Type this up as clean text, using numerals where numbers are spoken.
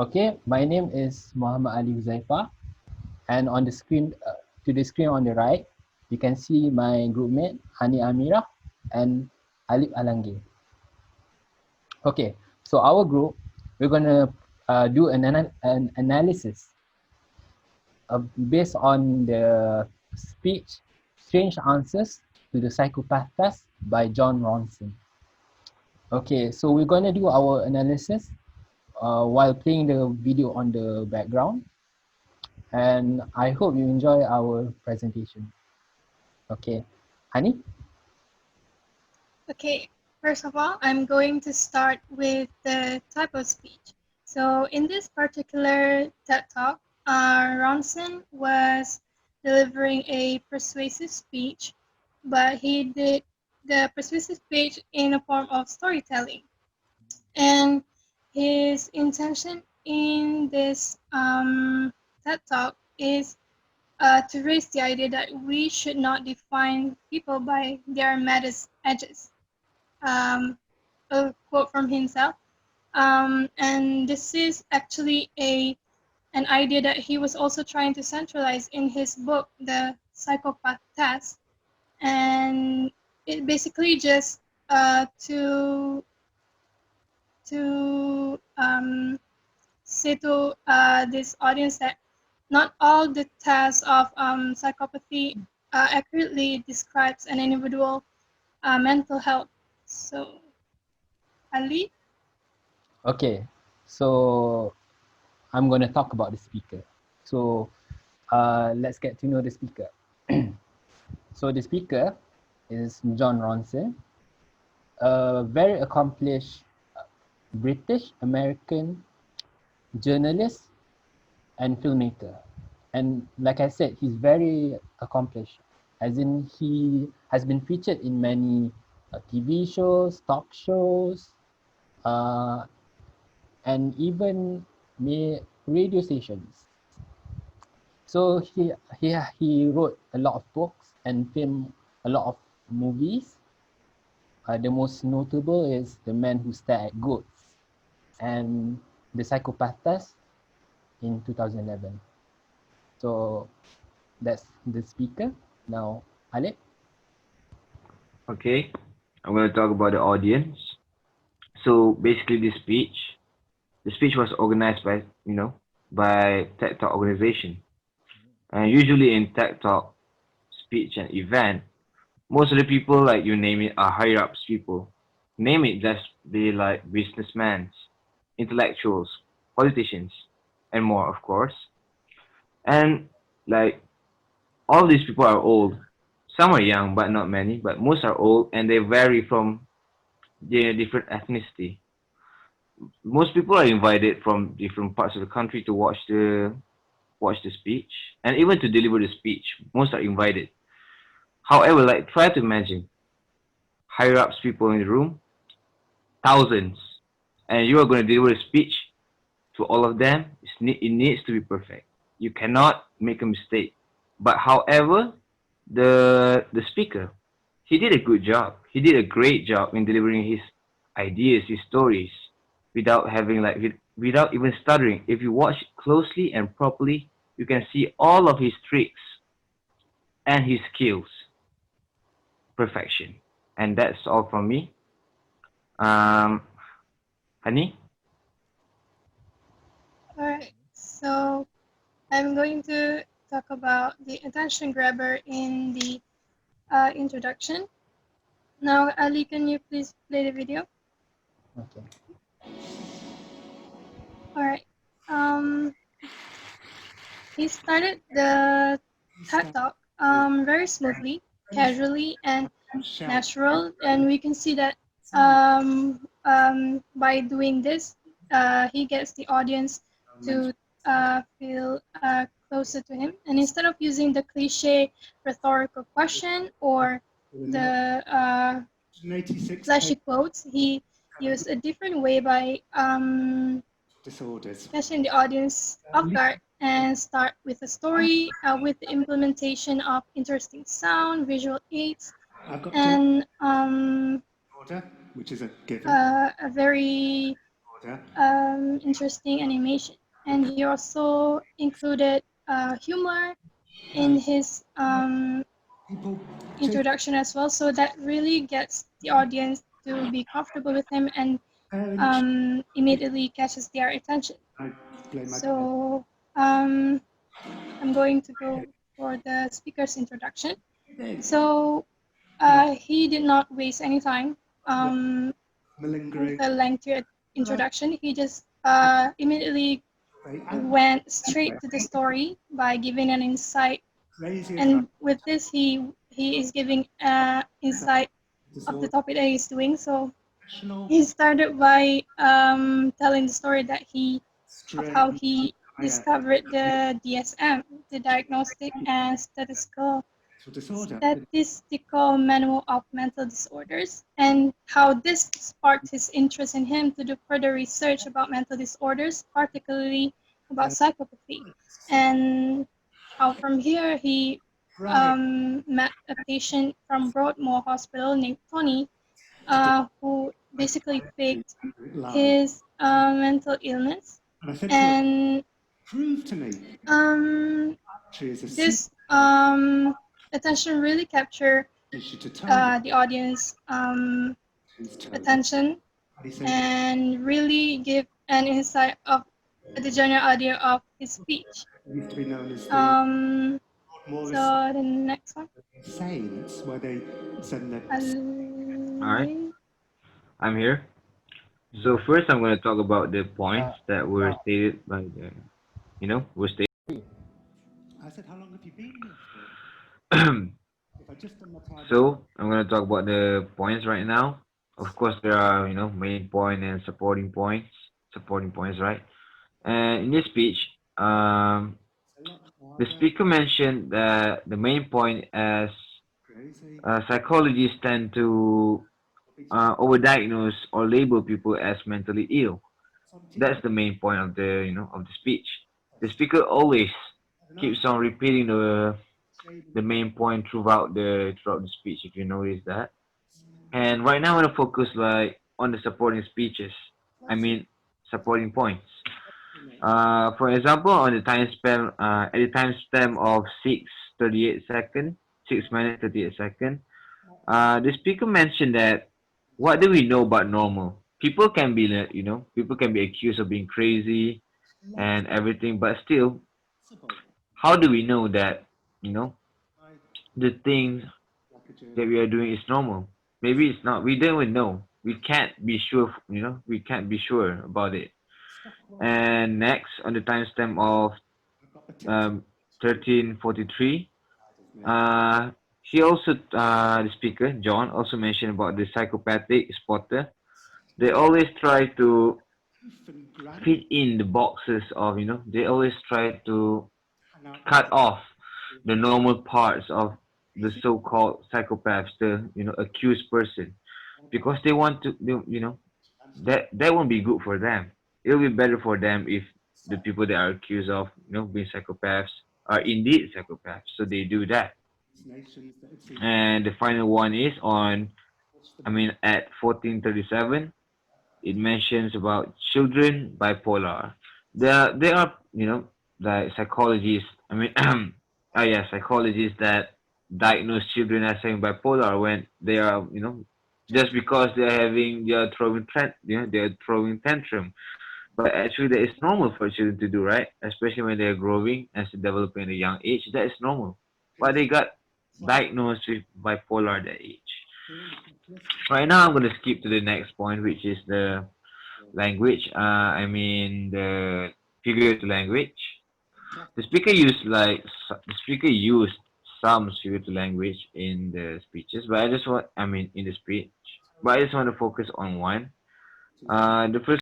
Okay, my name is Mohammad Ali Huzaifah, and on the screen, to the screen on the right, you can see my group mate Hani Amirah and Aleef Alamghir. Okay, so our group, we're gonna do an analysis based on the speech Strange Answers to the Psychopath Test by John Ronson. Okay, so we're gonna do our analysis while playing the video on the background, and I hope you enjoy our presentation. Okay, Hani? Okay, first of all, I'm going to start with the type of speech. So in this particular TED Talk, Ronson was delivering a persuasive speech, but he did the persuasive speech in a form of storytelling. And his intention in this TED Talk is to raise the idea that we should not define people by their maddest edges. A quote from himself. And this is actually an idea that he was also trying to centralize in his book, The Psychopath Test. And it basically just to say to this audience that not all the tests of psychopathy accurately describes an individual mental health. So, Ali? Okay, so I'm gonna talk about the speaker. So let's get to know the speaker. So the speaker is John Ronson, a very accomplished British American journalist and filmmaker. And like I said, he's very accomplished, as in he has been featured in many TV shows, talk shows, uh, and even radio stations. So he wrote a lot of books and filmed a lot of movies. The most notable is The Man Who Stared at Goats and The Psychopath Test in 2011. So that's the speaker. Now, Alec. Okay, I'm going to talk about the audience. So basically, the speech was organized by, by TED Talk organization. And usually in TED Talk speech and event, most of the people, like you name it, are higher ups people. Name it, just be like businessmen, intellectuals, politicians, and more, of course. And like all these people are old. Some are young, but not many. But most are old, and they vary from their different ethnicity. Most people are invited from different parts of the country to watch the speech, and even to deliver the speech. Most are invited. However, like try to imagine higher ups people in the room, thousands, and you are going to deliver a speech to all of them. It needs to be perfect. You cannot make a mistake. But however, the speaker, he did a good job. He did a great job in delivering his ideas, his stories, without having without even stuttering. If you watch closely and properly, you can see all of his tricks and his skills, perfection. And that's all from me. Hani? Alright, so I'm going to talk about the attention grabber in the introduction. Now, Ali, can you please play the video? Okay. Alright. He started the TED Talk very smoothly, casually, and natural, and we can see that by doing this, he gets the audience to feel closer to him. And instead of using the cliche rhetorical question or the flashy quotes, he used a different way by catching the audience off guard and start with a story with the implementation of interesting sound, visual aids, and a very interesting animation. And he also included humor in his introduction as well, so that really gets the audience to be comfortable with him and immediately catches their attention. So I'm going to go for the speaker's introduction. So he did not waste any time with a lengthy introduction. He just immediately went straight to the story by giving an insight, and with this he is giving insight of the topic that he's doing. So he started by telling the story that he of how he discovered the DSM, the Diagnostic and Statistical Manual of Mental Disorders, and how this sparked his interest in him to do further research about mental disorders, particularly about psychopathy, and how from here he met a patient from Broadmoor Hospital named Tony, who basically faked his mental illness, and um, this attention really captured the audience attention and really give an insight of the general idea of his speech. Um, so the next one, All right, Aleef. I'm here. Yeah. So first, I'm going to talk about the points Uh, that were wow. stated by the, were stated. So I'm going to talk about the points right now. Of course, there are main point and supporting points. Supporting points, right? And in this speech, um, the speaker mentioned that the main point as psychologists tend to overdiagnose or label people as mentally ill. That's the main point of the speech. The speaker always keeps on repeating the main point throughout the speech. If you notice that. And right now, I want to focus like on the supporting speeches. I mean, supporting points. For example, on the time span, at the time span of 6:38 seconds, 6 minutes 38 seconds, the speaker mentioned that what do we know about normal? People can be, people can be accused of being crazy and everything, but still, how do we know that, you know, the things that we are doing is normal? Maybe it's not. We don't even know. We can't be sure, we can't be sure about it. And next, on the timestamp of um, 13:43, uh, the speaker, John, also mentioned about the psychopathic spotter. They always try to fit in the boxes of, they always try to cut off the normal parts of the so-called psychopaths, the, accused person, because they want to, that won't be good for them. It'll be better for them if the people that are accused of, being psychopaths are indeed psychopaths. So they do that. And the final one is at 14:37, it mentions about children bipolar. There are, like psychologists. Psychologists that diagnose children as having bipolar when they are, just because they're throwing tantrum. But actually, that is normal for children to do, right? Especially when they're growing and still developing at a young age. That is normal. But they got diagnosed with bipolar at that age. Right now, I'm going to skip to the next point, which is the language. The figurative language. The speaker used some figurative language in the speeches, but I just want, I mean, in the speech, but I just want to focus on one. The first